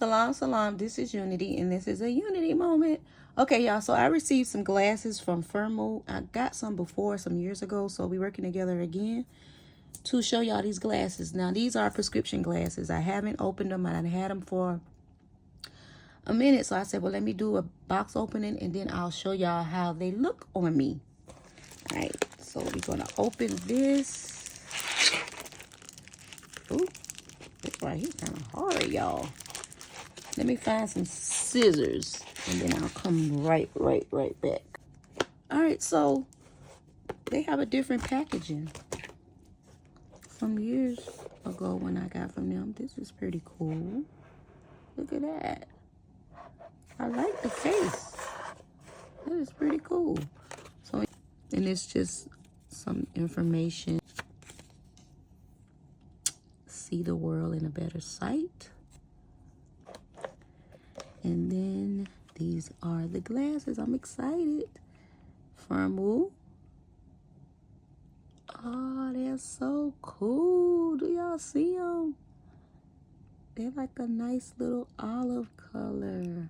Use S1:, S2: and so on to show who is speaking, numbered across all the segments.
S1: Salam, salam. This is Unity, and this is a Unity moment. Okay, y'all, so I received some glasses from Firmoo. I got some before, some years ago, so we're working together again to show y'all these glasses. Now, these are prescription glasses. I haven't opened them, and I had them for a minute, so I said, well, let me do a box opening, and then I'll show y'all how they look on me. All right, so we're going to open this. Ooh, this right here kind of hard, y'all. Let me find some scissors, and then I'll come right back. All right, so they have a different packaging. Some years ago when I got from them, this is pretty cool. Look at that. I like the case. That is pretty cool. So, and it's just some information. See the world in a better sight. And then these are the glasses. I'm excited. Firmoo. Oh, they're so cool. Do y'all see them? They're like a nice little olive color.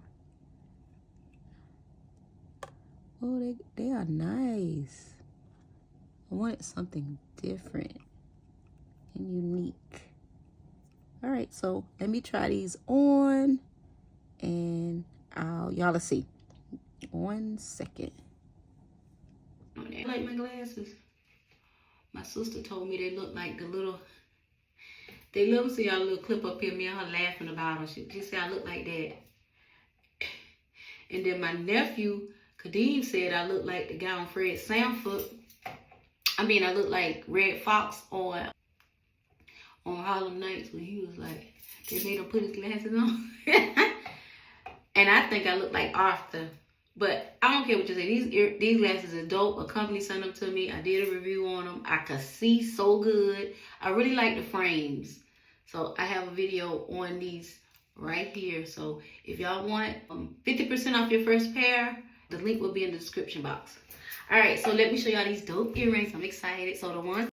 S1: Oh, they are nice. I wanted something different and unique. All right, so let me try these on. And y'all will see. 1 second. I like my glasses. My sister told me they look like the little. They love to see y'all little clip up here. Me and her laughing about them. She said I look like that. And then my nephew Kadeem said I look like the guy on Fred Sanford. I mean, I look like Red Fox on Harlem Nights when he was like, they made him put his glasses on. And I think I look like Arthur. But I don't care what you say. These glasses are dope. A company sent them to me. I did a review on them. I could see so good. I really like the frames. So I have a video on these right here. So if y'all want 50% off your first pair, the link will be in the description box. All right, so let me show y'all these dope earrings. I'm excited. So the ones